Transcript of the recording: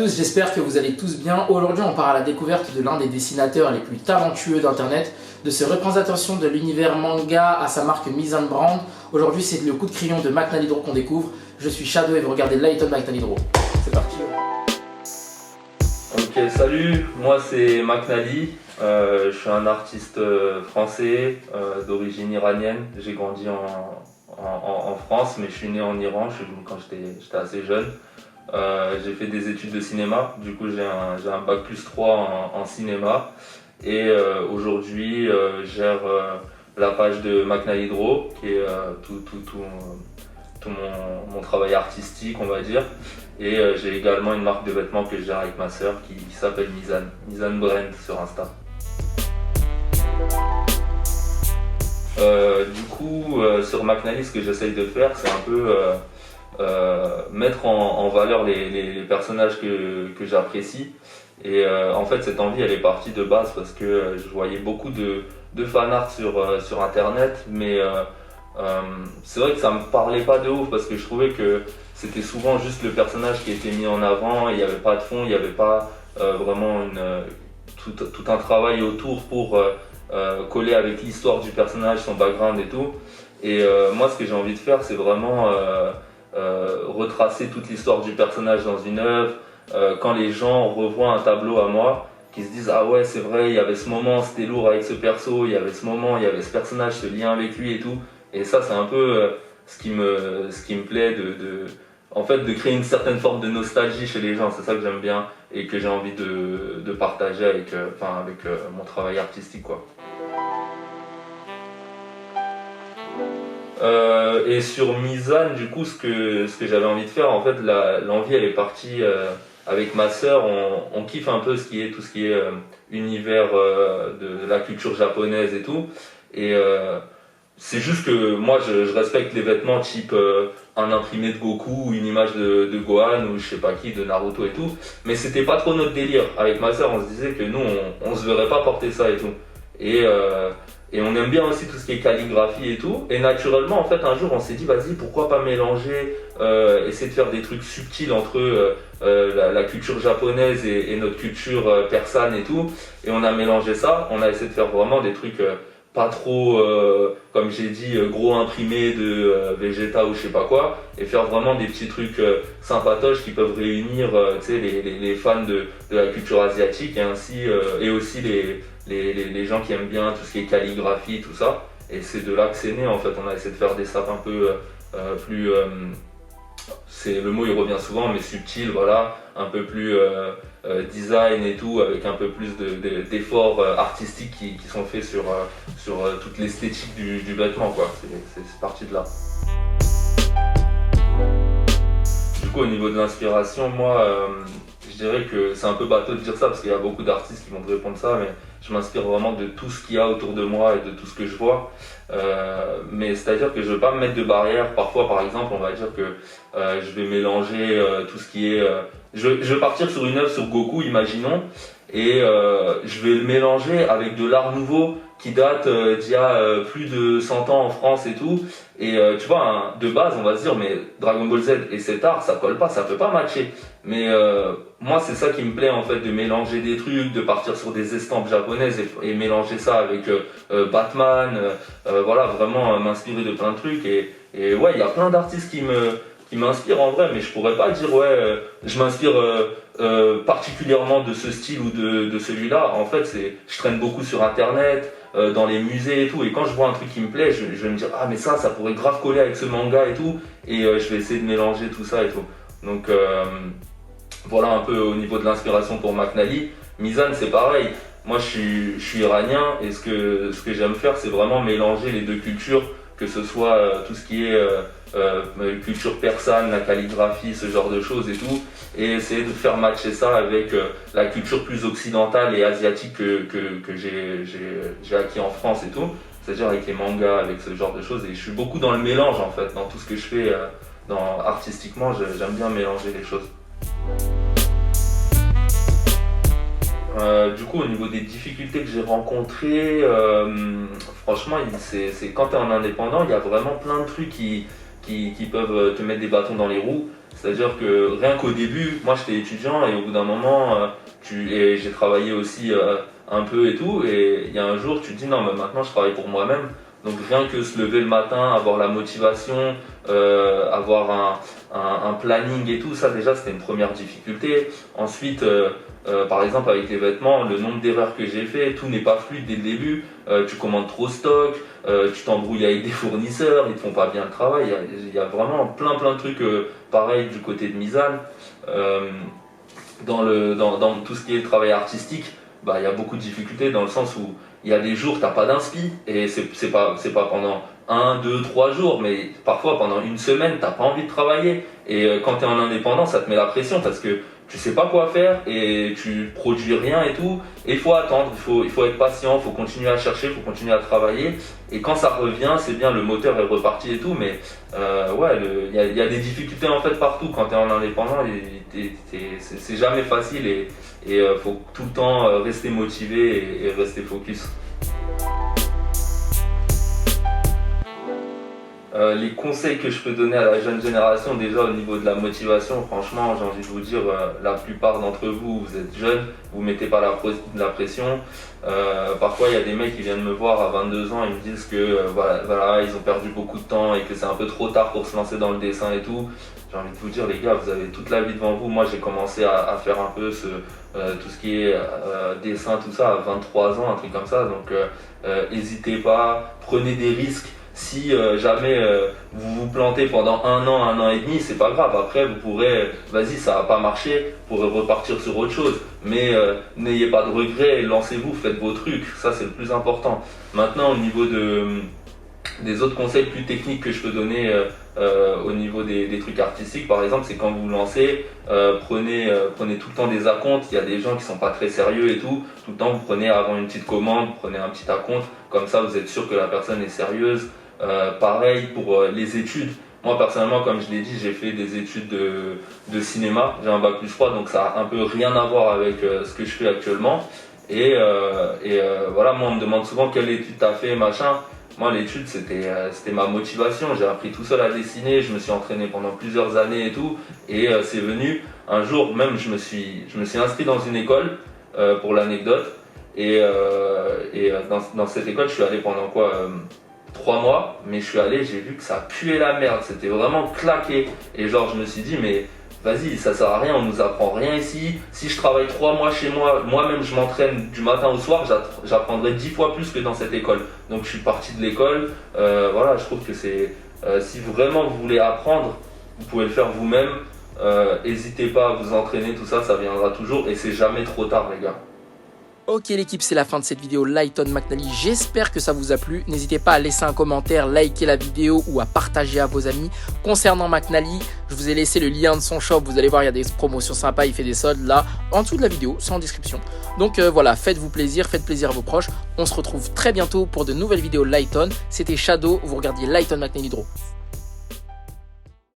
tous, j'espère que vous allez tous bien. Aujourd'hui, on part à la découverte de l'un des dessinateurs les plus talentueux d'Internet, de ses représentations de l'univers manga à sa marque Mizan Brand. Aujourd'hui, c'est le coup de crayon de Mac Nalidro qu'on découvre. Je suis Shadow et vous regardez Light on Mac Nalidro. C'est parti. Ok, salut, moi c'est Mac Nali. Je suis un artiste français d'origine iranienne. J'ai grandi en France, mais je suis né en Iran. Je suis venu quand j'étais assez jeune. J'ai fait des études de cinéma, du coup j'ai un bac plus 3 en cinéma. Et aujourd'hui, je gère la page de Mac Nalidro, qui est tout mon travail artistique, on va dire. Et j'ai également une marque de vêtements que je gère avec ma sœur qui s'appelle Mizan Brand sur Insta. Sur Mac Nali, ce que j'essaye de faire, c'est un peu mettre en valeur les personnages que j'apprécie. Et en fait, cette envie, elle est partie de base parce que je voyais beaucoup de fanart sur Internet, mais c'est vrai que ça me parlait pas de ouf parce que je trouvais que c'était souvent juste le personnage qui était mis en avant, il n'y avait pas de fond, il n'y avait pas vraiment tout un travail autour pour coller avec l'histoire du personnage, son background et tout. Et moi, ce que j'ai envie de faire, c'est vraiment retracer toute l'histoire du personnage dans une œuvre. Quand les gens revoient un tableau à moi, qui se disent ah ouais c'est vrai, il y avait ce moment, c'était lourd avec ce perso, il y avait ce moment, il y avait ce personnage, ce lien avec lui et tout. Et ça c'est un peu ce qui me plaît en fait de créer une certaine forme de nostalgie chez les gens. C'est ça que j'aime bien et que j'ai envie de partager avec mon travail artistique quoi. Et sur Mizan, du coup, ce que j'avais envie de faire, en fait, l'envie, elle est partie avec ma sœur. On kiffe un peu tout ce qui est univers de la culture japonaise et tout. Et c'est juste que moi, je respecte les vêtements type un imprimé de Goku ou une image de Gohan ou je sais pas qui, de Naruto et tout. Mais c'était pas trop notre délire. Avec ma sœur, on se disait que nous, on se verrait pas porter ça et tout. Et on aime bien aussi tout ce qui est calligraphie et tout. Et naturellement, en fait, un jour, on s'est dit, vas-y, pourquoi pas mélanger, essayer de faire des trucs subtils entre la culture japonaise et notre culture persane et tout. Et on a mélangé ça. On a essayé de faire vraiment des trucs pas trop, comme j'ai dit, gros imprimés de Vegeta ou je sais pas quoi. Et faire vraiment des petits trucs sympatoches qui peuvent réunir les fans de la culture asiatique et aussi les gens qui aiment bien tout ce qui est calligraphie, tout ça. Et c'est de là que c'est né en fait. On a essayé de faire des sapes un peu plus... le mot il revient souvent, mais subtil, voilà. Un peu plus design et tout, avec un peu plus d'efforts artistiques qui sont faits sur toute l'esthétique du vêtement, quoi. C'est parti de là. Du coup, au niveau de l'inspiration, moi... je dirais que c'est un peu bateau de dire ça parce qu'il y a beaucoup d'artistes qui vont te répondre ça, mais je m'inspire vraiment de tout ce qu'il y a autour de moi et de tout ce que je vois. Mais c'est-à-dire que je ne veux pas me mettre de barrière. Parfois, par exemple, on va dire que je vais mélanger tout ce qui est... je vais partir sur une œuvre sur Goku, imaginons, et je vais le mélanger avec de l'art nouveau qui date d'il y a plus de 100 ans en France et tout. Et tu vois, de base, on va se dire, mais Dragon Ball Z et cet art, ça colle pas, ça peut pas matcher. Mais moi, c'est ça qui me plaît en fait, de mélanger des trucs, de partir sur des estampes japonaises et mélanger ça avec Batman. Voilà, vraiment m'inspirer de plein de trucs. Et ouais, il y a plein d'artistes qui m'inspirent en vrai, mais je pourrais pas dire je m'inspire particulièrement de ce style ou de celui-là. En fait, je traîne beaucoup sur internet, dans les musées et tout, et quand je vois un truc qui me plaît, je vais me dire ah mais ça pourrait grave coller avec ce manga et tout, et je vais essayer de mélanger tout ça et tout. Donc voilà un peu au niveau de l'inspiration pour Mac Nali. Mizan c'est pareil. Moi je suis iranien et ce que j'aime faire c'est vraiment mélanger les deux cultures, que ce soit tout ce qui est culture persane, la calligraphie, ce genre de choses et tout, et essayer de faire matcher ça avec la culture plus occidentale et asiatique que j'ai acquis en France et tout, c'est-à-dire avec les mangas, avec ce genre de choses. Et je suis beaucoup dans le mélange en fait, dans tout ce que je fais artistiquement, j'aime bien mélanger les choses. Du coup, au niveau des difficultés que j'ai rencontrées, franchement, c'est quand tu es en indépendant, il y a vraiment plein de trucs qui peuvent te mettre des bâtons dans les roues. C'est-à-dire que rien qu'au début, moi j'étais étudiant et au bout d'un moment, et j'ai travaillé aussi un peu et tout, et il y a un jour tu te dis non mais maintenant je travaille pour moi-même. Donc rien que se lever le matin, avoir la motivation, avoir un planning et tout, ça déjà c'était une première difficulté. Ensuite, par exemple avec les vêtements, le nombre d'erreurs que j'ai fait, tout n'est pas fluide dès le début. Tu commandes trop stock, tu t'embrouilles avec des fournisseurs, ils te font pas bien le travail. Il y a vraiment plein de trucs pareils du côté de Mizan. Dans tout ce qui est travail artistique, bah, il y a beaucoup de difficultés dans le sens où il y a des jours t'as pas d'inspi et c'est pas pendant 1, 2, 3 jours, mais parfois pendant une semaine t'as pas envie de travailler et quand tu es en indépendant ça te met la pression parce que tu sais pas quoi faire et tu produis rien et tout, et il faut attendre, il faut être patient, il faut continuer à chercher, il faut continuer à travailler, et quand ça revient c'est bien, le moteur est reparti et tout, mais ouais, il y a des difficultés en fait partout quand tu es en indépendant, c'est jamais facile et faut tout le temps rester motivé et rester focus. Les conseils que je peux donner à la jeune génération, déjà au niveau de la motivation, franchement j'ai envie de vous dire, la plupart d'entre vous, vous êtes jeunes, vous mettez pas la pression. Parfois il y a des mecs qui viennent me voir à 22 ans, ils me disent que voilà, ils ont perdu beaucoup de temps et que c'est un peu trop tard pour se lancer dans le dessin et tout. J'ai envie de vous dire les gars, vous avez toute la vie devant vous. Moi j'ai commencé à faire un peu tout ce qui est dessin, tout ça à 23 ans, un truc comme ça, donc n'hésitez pas, prenez des risques. Si jamais vous vous plantez pendant 1 an et demi, c'est pas grave. Après, vous pourrez, vas-y, ça va pas marcher, vous pourrez repartir sur autre chose. Mais n'ayez pas de regrets, lancez-vous, faites vos trucs. Ça, c'est le plus important. Maintenant, au niveau des autres conseils plus techniques que je peux donner au niveau des trucs artistiques, par exemple, c'est quand vous vous lancez, prenez tout le temps des acomptes. Il y a des gens qui sont pas très sérieux et tout. Tout le temps, vous prenez avant une petite commande, vous prenez un petit acompte. Comme ça, vous êtes sûr que la personne est sérieuse. Pareil pour les études. Moi personnellement, comme je l'ai dit, j'ai fait des études de cinéma, j'ai un bac+3, donc ça a un peu rien à voir avec ce que je fais actuellement. Et voilà, moi on me demande souvent quelle étude t'as fait, machin. Moi l'étude c'était ma motivation, j'ai appris tout seul à dessiner, je me suis entraîné pendant plusieurs années et tout, et c'est venu un jour même, je me suis inscrit dans une école pour l'anecdote, et dans cette école je suis allé pendant quoi 3 mois, mais je suis allé, j'ai vu que ça puait la merde, c'était vraiment claqué, et genre je me suis dit mais vas-y, ça sert à rien, on nous apprend rien ici. Si je travaille 3 mois chez moi, moi-même je m'entraîne du matin au soir, j'apprendrai 10 fois plus que dans cette école. Donc je suis parti de l'école, voilà, je trouve que c'est, si vraiment vous voulez apprendre, vous pouvez le faire vous-même, n'hésitez pas à vous entraîner, tout ça, ça viendra toujours, et c'est jamais trop tard les gars. Ok l'équipe, c'est la fin de cette vidéo Lighton McNally, j'espère que ça vous a plu. N'hésitez pas à laisser un commentaire, liker la vidéo ou à partager à vos amis. Concernant McNally, je vous ai laissé le lien de son shop, vous allez voir il y a des promotions sympas, il fait des soldes là, en dessous de la vidéo, c'est en description. Donc voilà, faites-vous plaisir, faites plaisir à vos proches. On se retrouve très bientôt pour de nouvelles vidéos Lighton. C'était Shadow, vous regardiez Lighton McNally Draw.